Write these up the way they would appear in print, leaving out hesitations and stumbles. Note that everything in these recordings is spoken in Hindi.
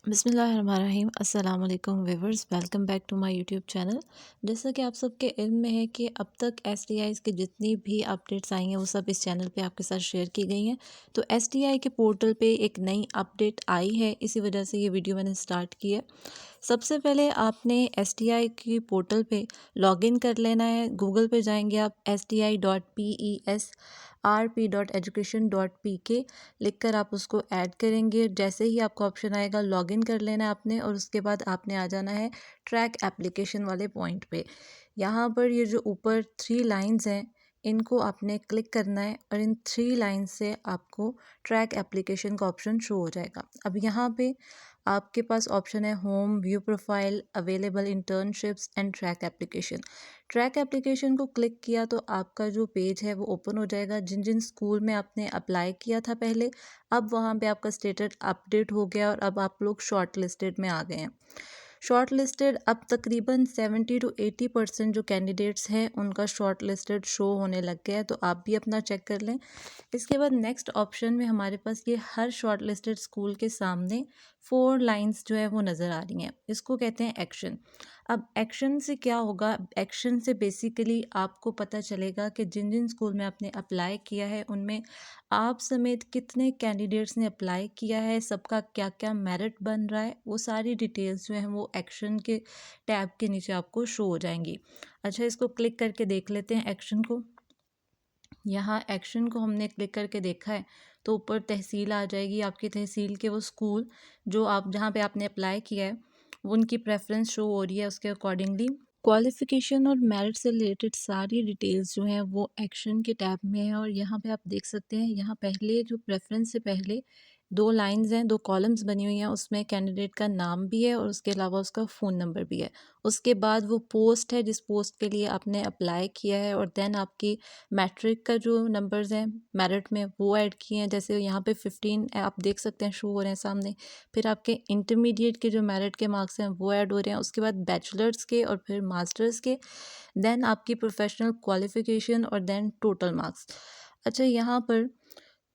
बिस्मिल्लाहिर्रहमानिर्रहीम अस्सलाम वालेकुम viewers, welcome back to my YouTube channel. जैसा कि आप सबके इल्म में है कि अब तक एसटीआईज़ की जितनी भी अपडेट्स आई हैं वो सब इस चैनल पे आपके साथ शेयर की गई हैं। तो एसटीआई के पोर्टल पे एक नई अपडेट आई है, इसी वजह से ये वीडियो मैंने स्टार्ट की है। सबसे पहले आपने एसटीआई की पोर्टल पे लॉगिन कर लेना है। गूगल पे जाएंगे आप sti.pesrp.education.pk लिख कर आप उसको ऐड करेंगे। जैसे ही आपको ऑप्शन आएगा लॉगिन कर लेना है आपने, और उसके बाद आपने आ जाना है ट्रैक एप्लीकेशन वाले पॉइंट पे। यहाँ पर ये जो ऊपर 3 लाइंस हैं इनको आपने क्लिक करना है और इन 3 लाइंस से आपको ट्रैक एप्लीकेशन का ऑप्शन शो हो जाएगा। अब यहाँ पे आपके पास ऑप्शन है home, view profile, available internships and track application. Track application को क्लिक किया तो आपका जो पेज है वो ओपन हो जाएगा। जिन जिन स्कूल में आपने अप्लाई किया था पहले, अब वहाँ पे आपका स्टेटस अपडेट हो गया और अब आप लोग शॉर्ट लिस्टेड में आ गए हैं। शॉर्ट लिस्टेड अब तकरीबन 70 to 80% जो कैंडिडेट्स हैं उनका शॉर्ट लिस्टेड शो होने लग गया है, तो आप भी अपना चेक कर लें। इसके बाद नेक्स्ट ऑप्शन में हमारे पास ये हर शॉर्ट लिस्टेड स्कूल के सामने 4 लाइंस जो है वो नज़र आ रही हैं। इसको कहते हैं एक्शन। अब एक्शन से क्या होगा? एक्शन से बेसिकली आपको पता चलेगा कि जिन जिन स्कूल में आपने अप्लाई किया है उनमें आप समेत कितने कैंडिडेट्स ने अप्लाई किया है, सबका क्या क्या मेरिट बन रहा है, वो सारी डिटेल्स जो हैं वो एक्शन के टैब के नीचे आपको शो हो जाएंगी। अच्छा, इसको क्लिक करके देख लेते हैं एक्शन को। यहाँ एक्शन को हमने क्लिक करके देखा है तो ऊपर तहसील आ जाएगी। आपकी तहसील के वो स्कूल जो आप जहाँ पे आपने अप्लाई किया है उनकी प्रेफरेंस शो हो रही है। उसके अकॉर्डिंगली क्वालिफ़िकेशन और मेरिट से रिलेटेड सारी डिटेल्स जो हैं वो एक्शन के टैब में है। और यहाँ पे आप देख सकते हैं, यहाँ पहले जो प्रेफरेंस से पहले 2 लाइन्स हैं, 2 कॉलम्स बनी हुई हैं, उसमें कैंडिडेट का नाम भी है और उसके अलावा उसका फ़ोन नंबर भी है। उसके बाद वो पोस्ट है जिस पोस्ट के लिए आपने अप्लाई किया है, और देन आपकी मैट्रिक का जो नंबर्स हैं मेरिट में वो ऐड किए हैं। जैसे यहाँ पे 15 आप देख सकते हैं शो हो रहे हैं सामने। फिर आपके इंटरमीडिएट के जो मेरिट के मार्क्स हैं वो ऐड हो रहे हैं। उसके बाद बैचलर्स के और फिर मास्टर्स के, देन आपकी प्रोफेशनल क्वालिफ़िकेशन और देन टोटल मार्क्स। अच्छा, यहाँ पर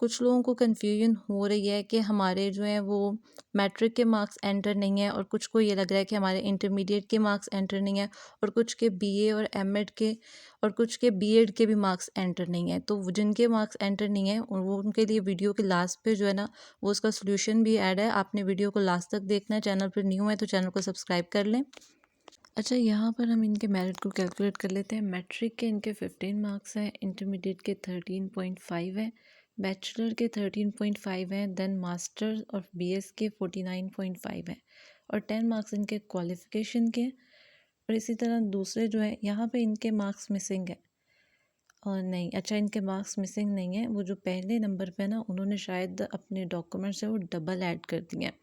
कुछ लोगों को कन्फ्यूजन हो रही है कि हमारे जो हैं वो मैट्रिक के मार्क्स एंटर नहीं है, और कुछ को ये लग रहा है कि हमारे इंटरमीडिएट के मार्क्स एंटर नहीं है, और कुछ के बीए और एमएड के और कुछ के बीएड के भी मार्क्स एंटर नहीं है। तो जिनके मार्क्स एंटर नहीं है वो उनके लिए वीडियो के लास्ट पे जो है ना वो उसका सोल्यूशन भी ऐड है। आपने वीडियो को लास्ट तक देखना है। चैनल पर न्यू है तो चैनल को सब्सक्राइब कर लें। अच्छा, यहाँ पर हम इनके मेरिट को कैलकुलेट कर लेते हैं। मैट्रिक के इनके 15 मार्क्स हैं, इंटरमीडिएट के 13.5 हैं, बैचलर के 13.5 हैं, देन मास्टर और बीएस के 49.5 हैं, और 10 मार्क्स इनके क्वालिफ़िकेशन के। और इसी तरह दूसरे जो है यहाँ पे इनके मार्क्स मिसिंग है। और नहीं, अच्छा, इनके मार्क्स मिसिंग नहीं है। वो जो पहले नंबर पे ना उन्होंने शायद अपने डॉक्यूमेंट्स है वो डबल ऐड कर दिए हैं।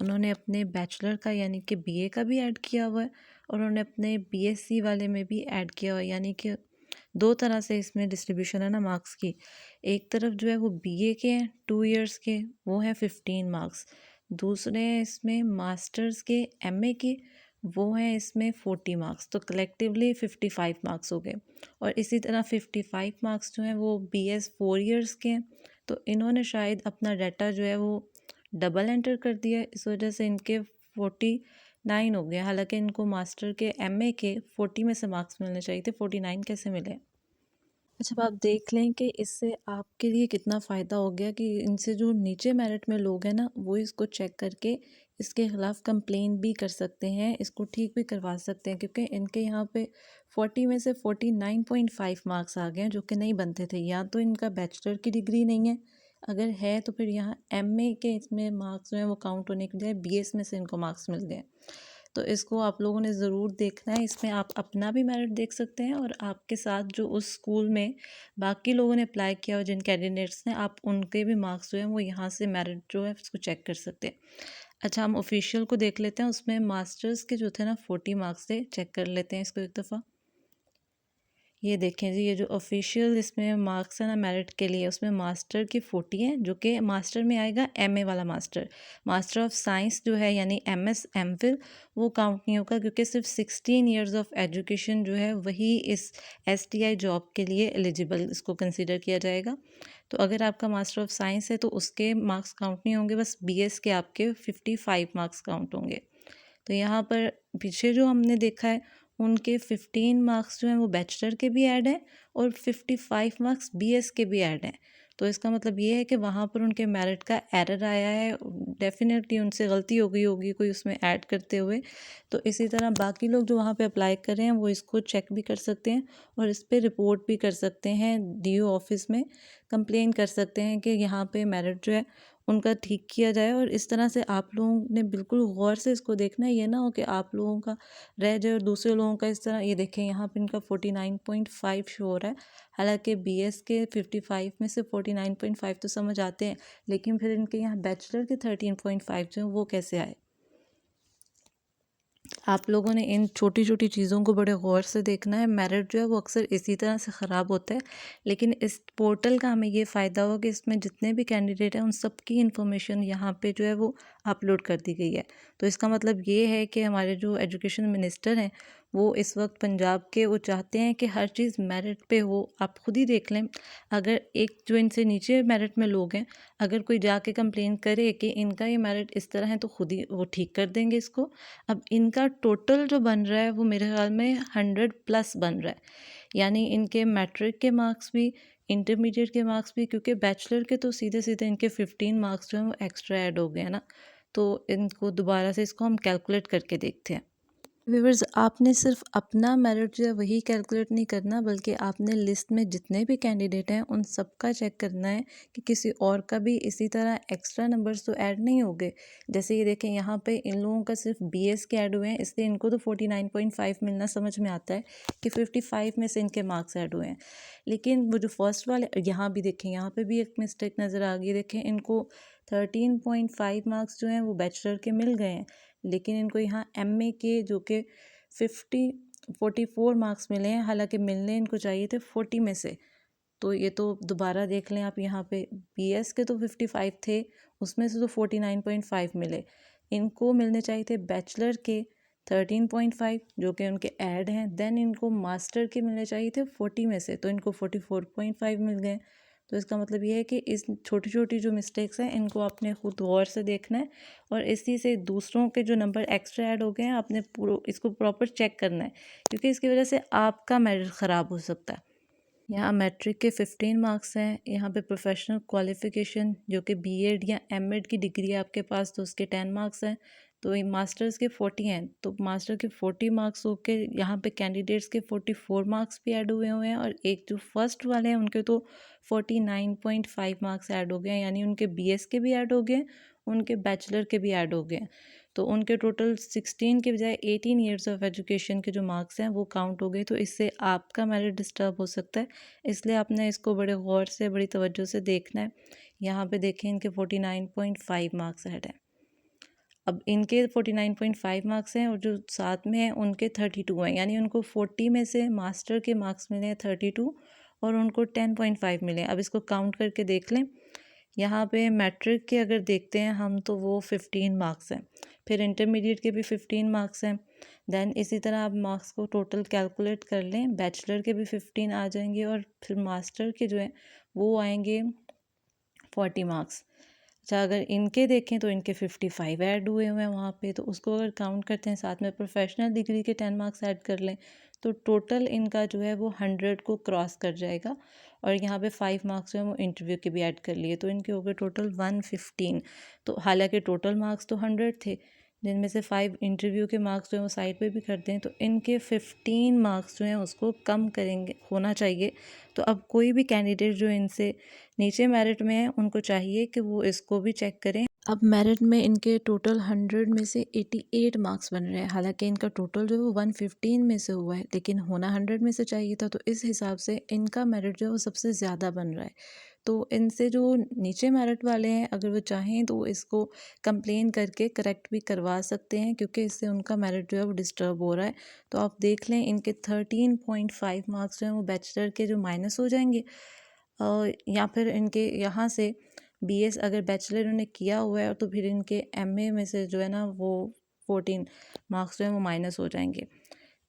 उन्होंने अपने बैचलर का यानी कि बीए का भी ऐड किया हुआ है, और उन्होंने अपने बीएससी वाले में भी ऐड किया हुआ है। यानी कि 2 तरह से इसमें डिस्ट्रीब्यूशन है ना मार्क्स की। एक तरफ जो है वो बीए के हैं 2 इयर्स के, वो हैं 15 मार्क्स। दूसरे हैं इसमें मास्टर्स के, एमए के, वो हैं इसमें 40 मार्क्स। तो कलेक्टिवली 55 मार्क्स हो गए। और इसी तरह 55 मार्क्स जो हैं वो बीएस 4 इयर्स के हैं। तो इन्होंने शायद अपना डाटा जो है वो डबल एंटर कर दिया है, इस वजह से इनके 49 हो गए। हालांकि इनको मास्टर के एमए के 40 में से मार्क्स मिलने चाहिए थे, 49 कैसे मिले? अच्छा, अब आप देख लें कि इससे आपके लिए कितना फ़ायदा हो गया कि इनसे जो नीचे मेरिट में लोग हैं ना वो इसको चेक करके इसके ख़िलाफ़ कंप्लेन भी कर सकते हैं, इसको ठीक भी करवा सकते हैं, क्योंकि इनके यहाँ पे 40 में से 49.5 मार्क्स आ गए हैं जो कि नहीं बनते थे। या तो इनका बैचलर की डिग्री नहीं है, अगर है तो फिर यहाँ एमए के इसमें मार्क्स जो हैं वो काउंट होने के बजाय बीएस में से इनको मार्क्स मिल गए। तो इसको आप लोगों ने ज़रूर देखना है। इसमें आप अपना भी मेरिट देख सकते हैं, और आपके साथ जो उस स्कूल में बाकी लोगों ने अप्लाई किया और जिन कैंडिडेट्स ने, आप उनके भी मार्क्स जो हैं वो यहाँ से मेरिट जो है उसको चेक कर सकते हैं। अच्छा, हम ऑफिशियल को देख लेते हैं। उसमें मास्टर्स के जो थे ना 40 मार्क्स थे। चेक कर लेते हैं इसको एक दफ़ा। ये देखें जी, ये जो ऑफिशियल इसमें मार्क्स है ना मेरिट के लिए, उसमें मास्टर की 40 है, जो कि मास्टर में आएगा एमए वाला मास्टर। मास्टर ऑफ साइंस जो है यानी एमएस एमफिल वो काउंट नहीं होगा, क्योंकि सिर्फ 16 इयर्स ऑफ एजुकेशन जो है वही इस एसटीआई जॉब के लिए एलिजिबल इसको कंसिडर किया जाएगा। तो अगर आपका मास्टर ऑफ साइंस है तो उसके मार्क्स काउंट नहीं होंगे, बस बीएस के आपके 55 मार्क्स काउंट होंगे। तो यहाँ पर पीछे जो हमने देखा है उनके 15 मार्क्स जो हैं वो बैचलर के भी ऐड हैं और 55 मार्क्स बीएस के भी ऐड हैं। तो इसका मतलब ये है कि वहाँ पर उनके मेरिट का एरर आया है, डेफिनेटली उनसे गलती हो गई होगी कोई उसमें ऐड करते हुए। तो इसी तरह बाकी लोग जो वहाँ पे अप्लाई कर रहे हैं वो इसको चेक भी कर सकते हैं और इस पर रिपोर्ट भी कर सकते हैं, डीओ ऑफिस में कंप्लेन कर सकते हैं कि यहाँ पे मेरिट जो है उनका ठीक किया जाए। और इस तरह से आप लोगों ने बिल्कुल गौर से इसको देखना है, ये ना हो कि आप लोगों का रह जाए और दूसरे लोगों का इस तरह। ये देखें यहाँ पे इनका 49.5 शो हो रहा है, हालांकि बीएस के 55 में से 49.5 तो समझ आते हैं, लेकिन फिर इनके यहाँ बैचलर के 13.5 जो है वो कैसे आए। आप लोगों ने इन छोटी छोटी चीज़ों को बड़े गौर से देखना है। मेरिट जो है वो अक्सर इसी तरह से ख़राब होता है, लेकिन इस पोर्टल का हमें ये फ़ायदा हो कि इसमें जितने भी कैंडिडेट हैं उन सब की इन्फॉर्मेशन यहाँ पे जो है वो अपलोड कर दी गई है। तो इसका मतलब ये है कि हमारे जो एजुकेशन मिनिस्टर हैं वो इस वक्त पंजाब के, वो चाहते हैं कि हर चीज़ मेरिट पे हो। आप खुद ही देख लें, अगर एक जो इनसे नीचे मेरिट में लोग हैं, अगर कोई जाके कंप्लेन करे कि इनका ये मेरिट इस तरह है तो खुद ही वो ठीक कर देंगे इसको। अब इनका टोटल जो बन रहा है वो मेरे ख्याल में 100+ बन रहा है, यानी इनके मैट्रिक के मार्क्स भी, इंटरमीडिएट के मार्क्स भी, क्योंकि बैचलर के तो सीधे सीधे इनके 15 मार्क्स जो हैं वो एक्स्ट्रा ऐड हो गए हैं ना। तो इनको दोबारा से इसको हम कैलकुलेट करके देखते हैं। व्यूवर्स, आपने सिर्फ अपना मेरिट जो है वही कैलकुलेट नहीं करना, बल्कि आपने लिस्ट में जितने भी कैंडिडेट हैं उन सब का चेक करना है कि किसी और का भी इसी तरह एक्स्ट्रा नंबर्स तो ऐड नहीं हो गए। जैसे ये देखें, यहाँ पे इन लोगों का सिर्फ बीएस के ऐड हुए हैं, इसलिए इनको तो 49.5 मिलना समझ में आता है कि 55 में से इनके मार्क्स ऐड हुए हैं। लेकिन वो जो फर्स्ट वाले, यहाँ भी देखें, यहाँ पर भी एक मिस्टेक नज़र आ गई। देखें, इनको 13.5 मार्क्स जो हैं वो बैचलर के मिल गए हैं, लेकिन इनको यहाँ एमए के जो कि 44 मार्क्स मिले हैं, हालांकि मिलने इनको चाहिए थे 40 में से। तो ये तो दोबारा देख लें आप, यहाँ पे बीएस के तो 55 थे, उसमें से तो 49.5 मिले। इनको मिलने चाहिए थे बैचलर के 13.5 जो कि उनके ऐड हैं, देन इनको मास्टर के मिलने चाहिए थे 40 में से, तो इनको 44.5 मिल गए। तो इसका मतलब ये है कि इस छोटी छोटी जो मिस्टेक्स हैं इनको आपने खुद गौर से देखना है, और इसी से दूसरों के जो नंबर एक्स्ट्रा ऐड हो गए हैं आपने पूरा इसको प्रॉपर चेक करना है, क्योंकि इसकी वजह से आपका मेरिट ख़राब हो सकता है। यहाँ मैट्रिक के 15 मार्क्स हैं, यहाँ पे प्रोफेशनल क्वालिफ़िकेशन जो कि बीएड या एमएड की डिग्री है आपके पास तो उसके 10 मार्क्स हैं। तो ये मास्टर्स के 40 हैं, तो मास्टर के 40 मार्क्स होके यहाँ पे कैंडिडेट्स के 44 मार्क्स भी ऐड हुए हैं, और एक जो फर्स्ट वाले हैं उनके तो 49.5 मार्क्स ऐड हो गए हैं, यानी उनके बीएस के भी ऐड हो गए, उनके बैचलर के भी ऐड हो गए। तो उनके टोटल 16 के बजाय 18 ईयर्स ऑफ एजुकेशन के जो मार्क्स हैं वो काउंट हो गए। तो इससे आपका मेरिट डिस्टर्ब हो सकता है, इसलिए आपने इसको बड़े गौर से, बड़ी तवज्जो से देखना है। यहाँ पे देखें, इनके 49.5 मार्क्स ऐड हैं। अब इनके 49.5 मार्क्स हैं और जो साथ में हैं उनके 32 हैं, यानी उनको 40 में से मास्टर के मार्क्स मिले हैं 32 और उनको 10.5 मिले हैं। अब इसको काउंट करके देख लें, यहाँ पे मैट्रिक के अगर देखते हैं हम तो वो 15 मार्क्स हैं, फिर इंटरमीडिएट के भी 15 मार्क्स हैं, देन इसी तरह आप मार्क्स को टोटल कैलकुलेट कर लें, बैचलर के भी 15 आ जाएंगे और फिर मास्टर के जो हैं वो आएंगे 40 मार्क्स। अच्छा, अगर इनके देखें तो इनके 55 ऐड हुए हैं वहाँ पे, तो उसको अगर काउंट करते हैं साथ में प्रोफेशनल डिग्री के 10 मार्क्स ऐड कर लें तो टोटल इनका जो है वो 100 को क्रॉस कर जाएगा। और यहाँ पे 5 मार्क्स जो है वो इंटरव्यू के भी ऐड कर लिए, तो इनके हो गए टोटल 115। तो हालांकि टोटल मार्क्स तो 100 थे, जिनमें से 5 इंटरव्यू के मार्क्स जो हैं वो साइड पे भी कर दें तो इनके 15 मार्क्स जो हैं उसको कम करेंगे होना चाहिए। तो अब कोई भी कैंडिडेट जो इनसे नीचे मेरिट में है उनको चाहिए कि वो इसको भी चेक करें। अब मेरिट में इनके टोटल 100 में से 88 मार्क्स बन रहे हैं, हालांकि इनका टोटल जो है वो 115 में से हुआ है, लेकिन होना 100 में से चाहिए था, तो इस हिसाब से इनका मेरिट जो है वो सबसे ज़्यादा बन रहा है। तो इनसे जो नीचे मेरिट वाले हैं अगर वो चाहें तो इसको कंप्लेन करके करेक्ट भी करवा सकते हैं, क्योंकि इससे उनका मेरिट जो है वो डिस्टर्ब हो रहा है। तो आप देख लें इनके 13.5 मार्क्स जो हैं वो बैचलर के जो माइनस हो जाएंगे, या फिर इनके यहाँ से बीएस अगर बैचलर इन्होंने किया हुआ है तो फिर इनके एमए में से जो है ना वो 14 मार्क्स जो है वो माइनस हो जाएंगे।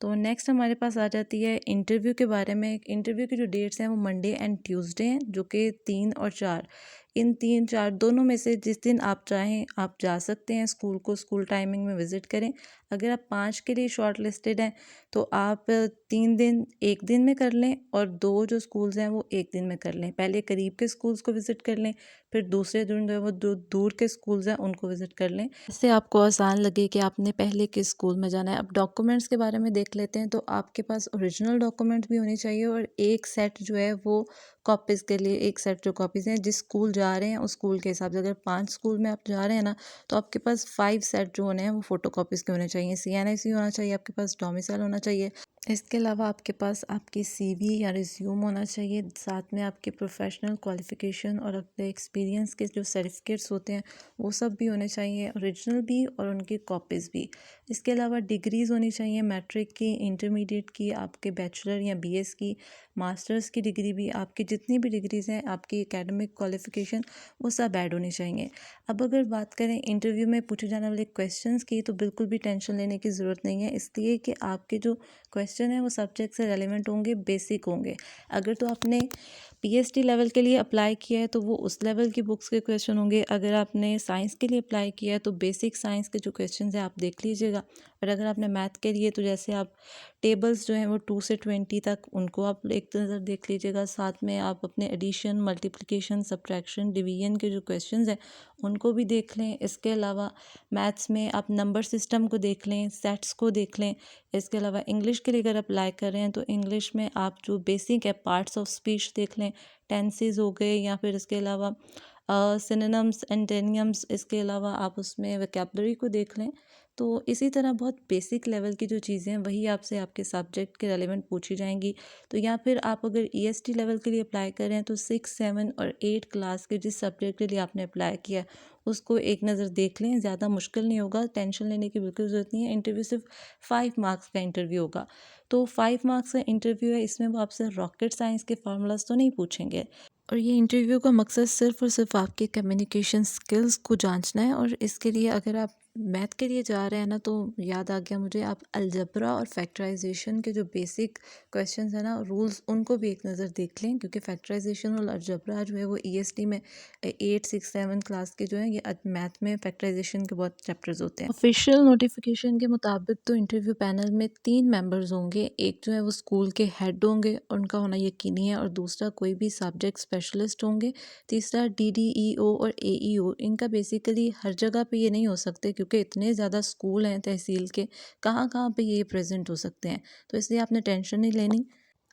तो नेक्स्ट हमारे पास आ जाती है इंटरव्यू के बारे में। इंटरव्यू की जो डेट्स हैं वो मंडे एंड ट्यूसडे हैं, जो कि 3 और 4, इन 3 4 दोनों में से जिस दिन आप चाहें आप जा सकते हैं स्कूल को, स्कूल टाइमिंग में विज़िट करें। अगर आप 5 के लिए शॉर्ट लिस्टेड हैं तो आप 3 दिन एक दिन में कर लें और 2 जो स्कूल्स हैं वो एक दिन में कर लें। पहले करीब के स्कूल्स को विज़िट कर लें, फिर दूसरे दिन जो है वो जो दूर के स्कूल्स हैं उनको विज़िट कर लें। इससे आपको आसान लगे कि आपने पहले किस स्कूल में जाना है। अब डॉक्यूमेंट्स के बारे में देख लेते हैं। तो आपके पास ओरिजिनल डॉक्यूमेंट भी होनी चाहिए और एक सेट जो है वो कॉपीज़ के लिए, एक सेट जो कॉपीज़ हैं जिस स्कूल जा रहे हैं उस स्कूल के हिसाब से, अगर 5 स्कूल में आप जा रहे हैं ना तो आपके पास 5 सेट जो होने हैं वो फ़ोटो कॉपीज़ के होने चाहिए। CNIC होना चाहिए, आपके पास डोमिसाइल होना चाहिए। इसके अलावा आपके पास आपकी CV या रिज्यूम होना चाहिए, साथ में आपके प्रोफेशनल क्वालिफ़िकेशन और अपने एक्सपीरियंस के जो सर्टिफिकेट्स होते हैं वो सब भी होने चाहिए, ओरिजिनल भी और उनकी कॉपीज़ भी। इसके अलावा डिग्रीज़ होनी चाहिए, मैट्रिक की, इंटरमीडिएट की, आपके बैचलर या BS की, मास्टर्स की डिग्री भी, आपकी जितनी भी डिग्रीज़ हैं, आपकी एकेडमिक क्वालिफ़िकेशन वो सब ऐड होनी चाहिए। अब अगर बात करें इंटरव्यू में पूछे जाने वाले क्वेश्चंस की, तो बिल्कुल भी टेंशन लेने की ज़रूरत नहीं है, इसलिए कि आपके जो क्वेश्चन है वो सब्जेक्ट से रेलेवेंट होंगे, बेसिक होंगे। अगर तो आपने PhD लेवल के लिए अप्लाई किया है तो वो उस लेवल की बुक्स के क्वेश्चन होंगे। अगर आपने साइंस के लिए अप्लाई किया है तो बेसिक साइंस के जो क्वेश्चन हैं आप देख लीजिएगा। और अगर आपने मैथ के लिए तो जैसे आप टेबल्स जो हैं वो 2 से 20 तक उनको आप एक नज़र देख लीजिएगा। साथ में आप अपने एडिशन, मल्टीप्लिकेशन, सब्ट्रैक्शन, डिवीजन के जो क्वेश्चंस हैं उनको भी देख लें। इसके अलावा मैथ्स में आप नंबर सिस्टम को देख लें, सेट्स को देख लें। इसके अलावा इंग्लिश के लिए अगर अप्लाई कर रहे हैं तो इंग्लिश में आप जो बेसिक है पार्ट्स ऑफ स्पीच देख लें, टेंसेस हो गए, या फिर इसके अलावा सिनोनिम्स, एंटोनिम्स। इसके अलावा आप उसमें वोकैबुलरी को देख लें। तो इसी तरह बहुत बेसिक लेवल की जो चीज़ें हैं वही आपसे आपके सब्जेक्ट के रेलेवेंट पूछी जाएंगी। तो या फिर आप अगर EST लेवल के लिए अप्लाई कर रहे हैं तो 6, 7 और 8 क्लास के जिस सब्जेक्ट के लिए आपने अप्लाई किया है उसको एक नज़र देख लें। ज़्यादा मुश्किल नहीं होगा, टेंशन लेने की बिल्कुल ज़रूरत नहीं है। इंटरव्यू सिर्फ 5 मार्क्स का इंटरव्यू होगा। तो 5 मार्क्स का इंटरव्यू है, इसमें वो आपसे रॉकेट साइंस के फार्मूलाज तो नहीं पूछेंगे। और ये इंटरव्यू का मकसद सिर्फ़ और सिर्फ आपके कम्युनिकेशन स्किल्स को जांचना है। और इसके लिए अगर आप मैथ के लिए जा रहे हैं ना तो याद आ गया मुझे, आप अलजबरा और फैक्टराइजेशन के जो बेसिक क्वेश्चंस हैं ना, रूल्स, उनको भी एक नज़र देख लें, क्योंकि फैक्टराइजेशन और अलजबरा जो है वो EST में 8, 6, 7 क्लास के जो हैं ये मैथ में फैक्टराइजेशन के बहुत चैप्टर्स होते हैं। ऑफिशियल नोटिफिकेशन के मुताबिक तो इंटरव्यू पैनल में 3 मेंबर्स होंगे। एक जो है वो स्कूल के हेड होंगे, उनका होना यकीनी है, और दूसरा कोई भी सब्जेक्ट स्पेशलिस्ट होंगे। तीसरा DDEO और AEO, इनका बेसिकली हर जगह पे ये नहीं हो सकते क्योंकि इतने ज़्यादा स्कूल हैं तहसील के, कहाँ कहाँ पे ये प्रेजेंट हो सकते हैं। तो इसलिए आपने टेंशन नहीं लेनी।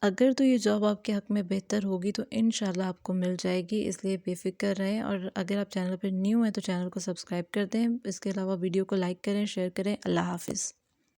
अगर तो ये जॉब आपके हक़ में बेहतर होगी तो इंशाल्लाह आपको मिल जाएगी, इसलिए बेफ़िक्र रहें। और अगर आप चैनल पर न्यू हैं तो चैनल को सब्सक्राइब कर दें। इसके अलावा वीडियो को लाइक करें, शेयर करें। अल्लाह हाफ़िज़।